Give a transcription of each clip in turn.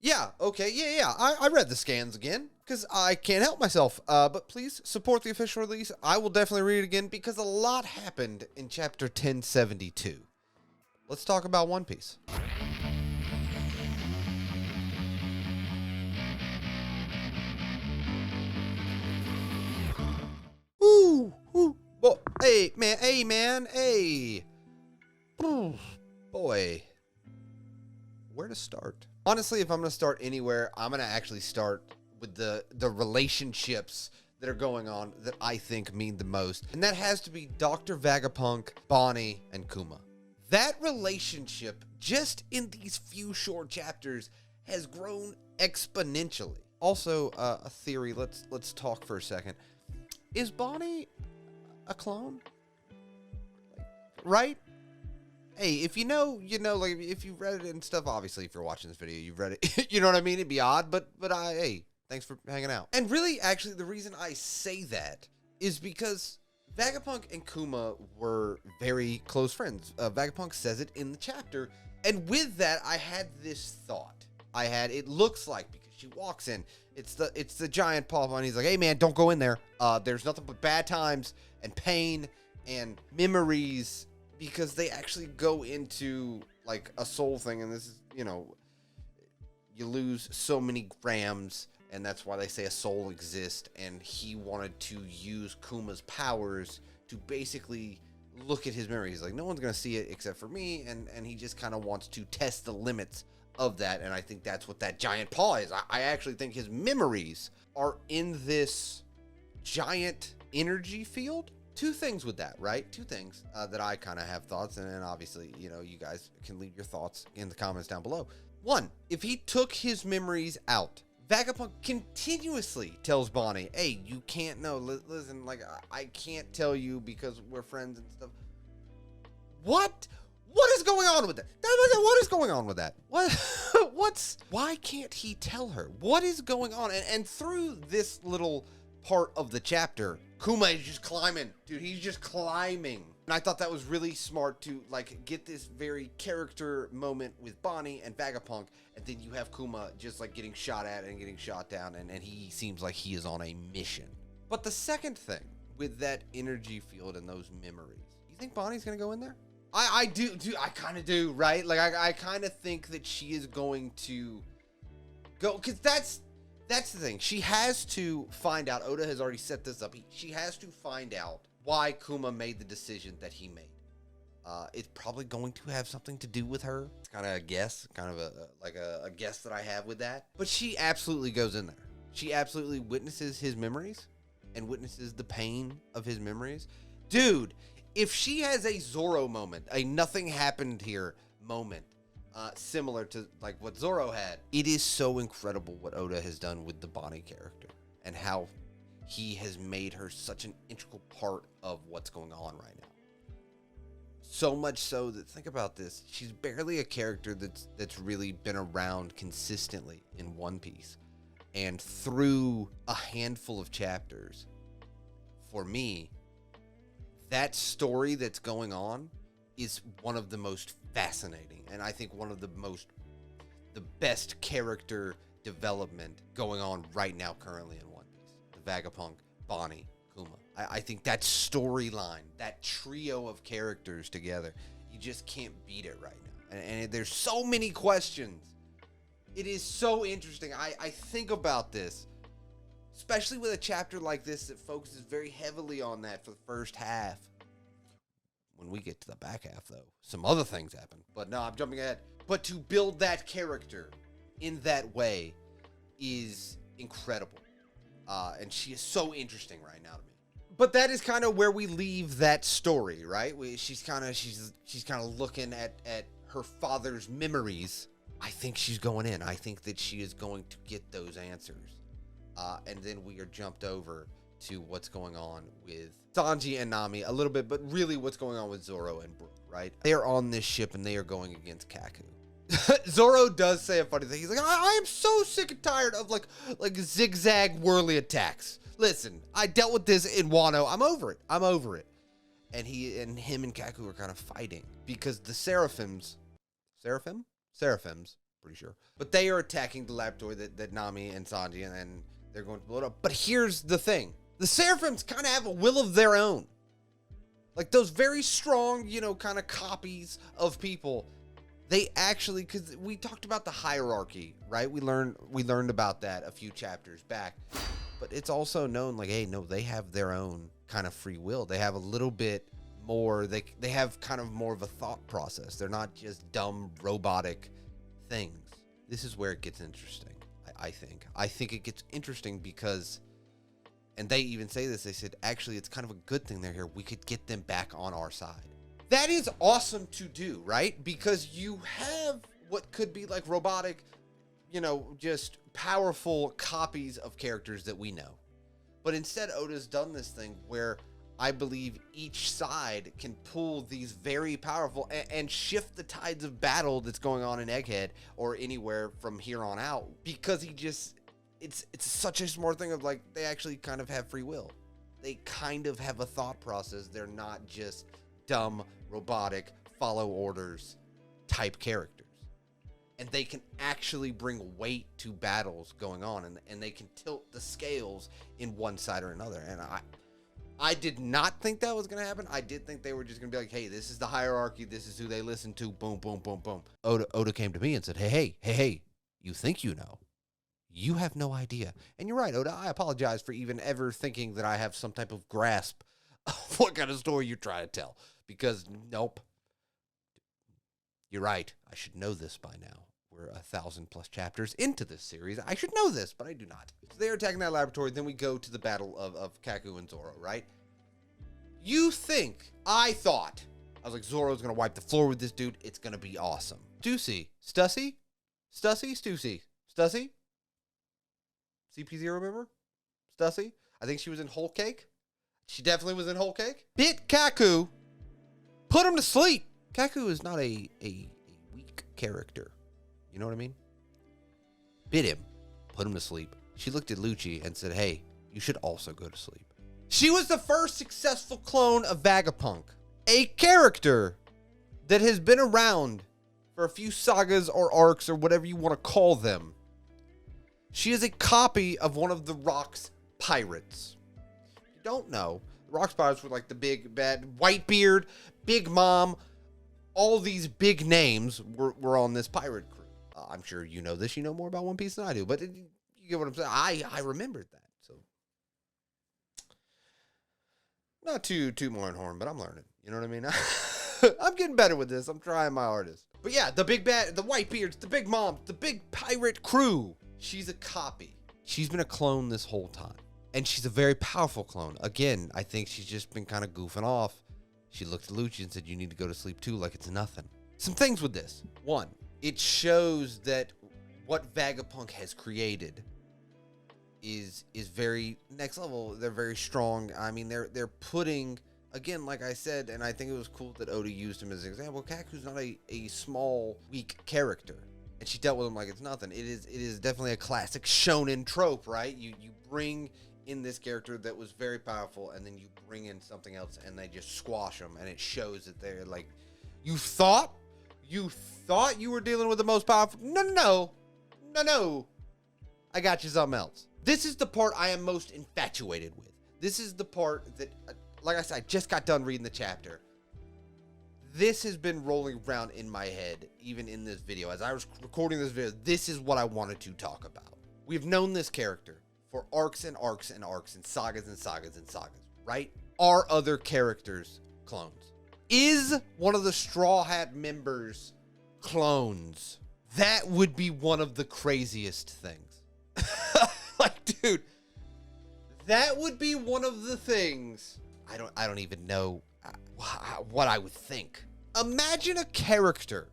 Yeah, okay, yeah. I read the scans again, because I can't help myself. But please support the official release. I will definitely read it again, because a lot happened in chapter 1072. Let's talk about One Piece. Ooh. Hey, man. Ooh, boy. Where to start? Honestly, if I'm going to start anywhere, I'm going to actually start with the relationships that are going on that I think mean the most. And that has to be Dr. Vegapunk, Bonney, and Kuma. That relationship, just in these few short chapters, has grown exponentially. Also, a theory, let's talk for a second. Is Bonney a clone? Right? Hey, if you know, like, if you've read it and stuff, obviously, if you're watching this video, you've read it, you know what I mean? It'd be odd, but hey, thanks for hanging out. And really, actually, the reason I say that is because Vegapunk and Kuma were very close friends. Vegapunk says it in the chapter, and with that, I had this thought. It looks like, because she walks in, it's the giant paw, and he's like, hey man, don't go in there. There's nothing but bad times and pain and memories, because they actually go into like a soul thing, and this is, you lose so many grams, and that's why they say a soul exists, and he wanted to use Kuma's powers to basically look at his memories. He's like, no one's gonna see it except for me, and he just kind of wants to test the limits of that, and I think that's what that giant paw is. I actually think his memories are in this giant energy field. Two things with that, right? Two things that I kind of have thoughts, and then obviously, you guys can leave your thoughts in the comments down below. One, if he took his memories out, Vegapunk continuously tells Bonney, hey, you can't know. Listen, like, I can't tell you because we're friends and stuff. What is going on with that? What is going on with that? Why can't he tell her? What is going on? And through this little part of the chapter, Kuma is just climbing. Dude, he's just climbing. And I thought that was really smart to, like, get this very character moment with Bonney and Vegapunk, and then you have Kuma just, like, getting shot at and getting shot down, and he seems like he is on a mission. But the second thing, with that energy field and those memories, you think Bonnie's gonna go in there? I do, I kind of do, right? Like, I kind of think that she is going to go, because that's the thing. She has to find out. Oda has already set this up. She has to find out why Kuma made the decision that he made. It's probably going to have something to do with her. It's kind of a guess, kind of a guess that I have with that. But she absolutely goes in there. She absolutely witnesses his memories and witnesses the pain of his memories. Dude, if she has a Zoro moment, a nothing happened here moment, similar to like what Zoro had, it is so incredible what Oda has done with the Bonney character and how he has made her such an integral part of what's going on right now. So much so that, think about this, she's barely a character that's really been around consistently in One Piece. And through a handful of chapters, for me, that story that's going on is one of the most fascinating, and I think one of the best character development going on right now currently in One Piece. The Vegapunk, Bonney, Kuma. I think that storyline, that trio of characters together, you just can't beat it right now. And there's so many questions. It is so interesting. I think about this, especially with a chapter like this that focuses very heavily on that for the first half. When we get to the back half, though, some other things happen. But no, I'm jumping ahead. But to build that character in that way is incredible. And she is so interesting right now to me. But that is kind of where we leave that story, right? She's kind of looking at her father's memories. I think she's going in. I think that she is going to get those answers. And then we are jumped over to what's going on with Sanji and Nami a little bit, but really what's going on with Zoro and Brook, right? They are on this ship and they are going against Kaku. Zoro does say a funny thing. He's like, I am so sick and tired of like zigzag whirly attacks. Listen, I dealt with this in Wano. I'm over it. And him and Kaku are kind of fighting because the Seraphims pretty sure. But they are attacking the laboratory that Nami and Sanji, and they're going to blow it up. But here's the thing. The Seraphims kind of have a will of their own. Like those very strong, you know, kind of copies of people. They actually, because we talked about the hierarchy, right? We learned about that a few chapters back. But it's also known, like, hey, no, they have their own kind of free will. They have a little bit more, they have kind of more of a thought process. They're not just dumb, robotic things. This is where it gets interesting, I think. I think it gets interesting because, and they even say this, they said, actually, it's kind of a good thing they're here. We could get them back on our side. That is awesome to do, right? Because you have what could be like robotic, you know, just powerful copies of characters that we know. But instead, Oda's done this thing where I believe each side can pull these very powerful and shift the tides of battle that's going on in Egghead or anywhere from here on out, because he just, it's such a smart thing of like, they actually kind of have free will. They kind of have a thought process. They're not just dumb, robotic, follow orders type characters. And they can actually bring weight to battles going on, and they can tilt the scales in one side or another. And I did not think that was going to happen. I did think they were just going to be like, hey, this is the hierarchy. This is who they listen to. Boom, boom, boom, boom. Oda came to me and said, hey, you think you know. You have no idea. And you're right, Oda. I apologize for even ever thinking that I have some type of grasp of what kind of story you're trying to tell. Because, nope. You're right. I should know this by now. We're 1,000+ chapters into this series. I should know this, but I do not. So they're attacking that laboratory. Then we go to the battle of Kaku and Zoro, right? I thought, I was like, Zoro's going to wipe the floor with this dude. It's going to be awesome. Stussy? CP0, remember? Stussy? I think she was in Whole Cake. She definitely was in Whole Cake. Bit Kaku. Put him to sleep. Kaku is not a weak character. You know what I mean? Bit him. Put him to sleep. She looked at Lucci and said, hey, you should also go to sleep. She was the first successful clone of Vegapunk. A character that has been around for a few sagas or arcs or whatever you want to call them. She is a copy of one of the Rock's pirates. If you don't know, the Rock's pirates were like the big, bad, Whitebeard, Big Mom. All these big names were on this pirate crew. I'm sure you know this. You know more about One Piece than I do. But you get what I'm saying? I remembered that. So, not too Horn, but I'm learning. You know what I mean? I'm getting better with this. I'm trying my hardest. But yeah, the big bad, the Whitebeards, the Big Moms, the big pirate crew. She's a copy. She's been a clone this whole time. And she's a very powerful clone. Again, I think she's just been kind of goofing off. She looked at Lucci and said, you need to go to sleep too, like it's nothing. Some things with this. One, it shows that what Vegapunk has created is very next level. They're very strong. I mean, they're putting, again, like I said, and I think it was cool that Oda used him as an example. Kaku's not a small, weak character. And she dealt with him like it's nothing. It is definitely a classic shonen trope, right? You bring in this character that was very powerful, and then you bring in something else, and they just squash them, and it shows that they're like, you thought you were dealing with the most powerful? No. I got you something else. This is the part I am most infatuated with. This is the part that, like I said, I just got done reading the chapter. This has been rolling around in my head, even in this video. As I was recording this video, this is what I wanted to talk about. We've known this character for arcs and arcs and arcs and sagas and sagas and sagas, right? Are other characters clones? Is one of the Straw Hat members clones? That would be one of the craziest things. Like, dude, that would be one of the things. I don't even know what I would think. Imagine a character,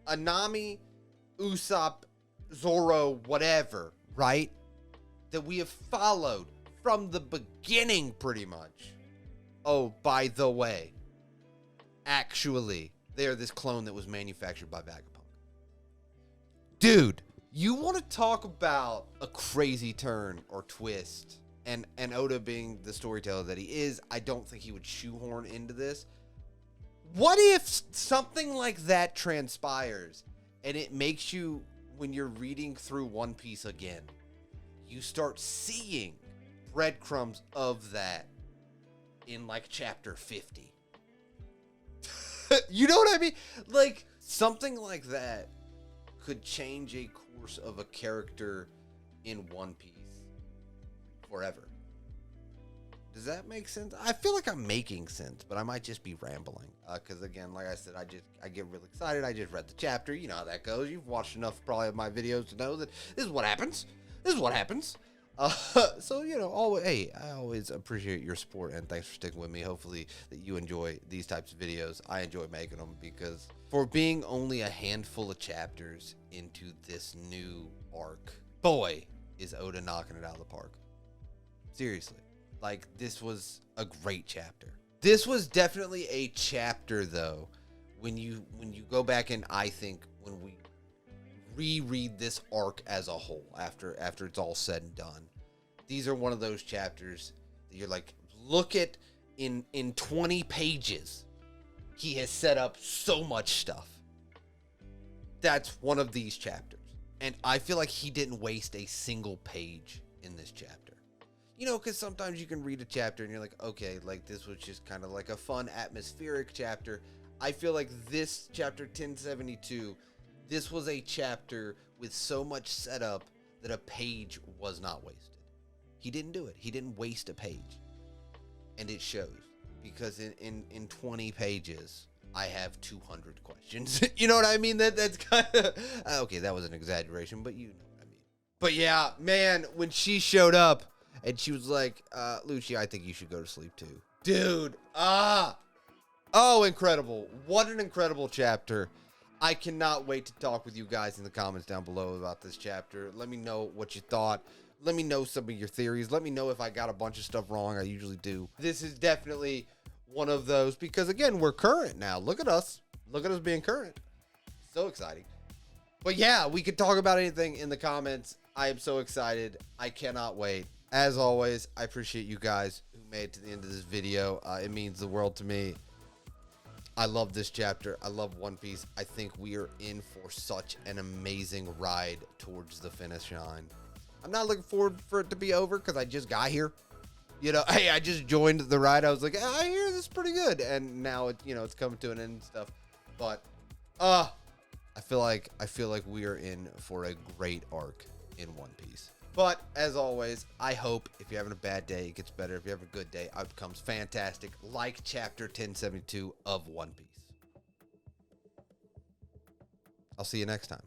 Anami, Usopp, Zoro, whatever, right? That we have followed from the beginning, pretty much. Oh, by the way, actually, they're this clone that was manufactured by Vegapunk. Dude, you want to talk about a crazy turn or twist? And Oda being the storyteller that he is, I don't think he would shoehorn into this. What if something like that transpires And it makes you, when you're reading through One Piece again, you start seeing breadcrumbs of that in like chapter 50. You know what I mean? Like, something like that could change a course of a character in One Piece forever. Does that make sense? I feel like I'm making sense, but I might just be rambling. Because again, like I said, I get really excited. I just read the chapter. You know how that goes. You've watched enough probably of my videos to know that this is what happens. This is what happens. So, you know, I always appreciate your support, and thanks for sticking with me. Hopefully that you enjoy these types of videos. I enjoy making them, because for being only a handful of chapters into this new arc, boy, is Oda knocking it out of the park. Seriously. Like, this was a great chapter. This was definitely a chapter, though, when you go back, and I think when we reread this arc as a whole, after it's all said and done, these are one of those chapters that you're like, look at, in 20 pages, he has set up so much stuff. That's one of these chapters. And I feel like he didn't waste a single page in this chapter. You know, because sometimes you can read a chapter and you're like, okay, like this was just kind of like a fun atmospheric chapter. I feel like this chapter 1072, this was a chapter with so much setup that a page was not wasted. He didn't do it. He didn't waste a page. And it shows, because in 20 pages, I have 200 questions. You know what I mean? That's kind of, okay, that was an exaggeration, but you know what I mean. But yeah, man, when she showed up, and she was like, Lucia, I think you should go to sleep too. Dude, oh, incredible. What an incredible chapter. I cannot wait to talk with you guys in the comments down below about this chapter. Let me know what you thought. Let me know some of your theories. Let me know if I got a bunch of stuff wrong. I usually do. This is definitely one of those, because again, we're current now. Look at us. Look at us being current. So exciting. But yeah, we could talk about anything in the comments. I am so excited. I cannot wait. As always, I appreciate you guys who made it to the end of this video. It means the world to me. I love this chapter. I love One Piece. I think we are in for such an amazing ride towards the finish line. I'm not looking forward for it to be over, because I just got here. You know, hey, I just joined the ride. I was like, I hear this is pretty good. And now, it's coming to an end and stuff. But, I feel like we are in for a great arc in One Piece. But, as always, I hope if you're having a bad day, it gets better. If you have a good day, it becomes fantastic, like Chapter 1072 of One Piece. I'll see you next time.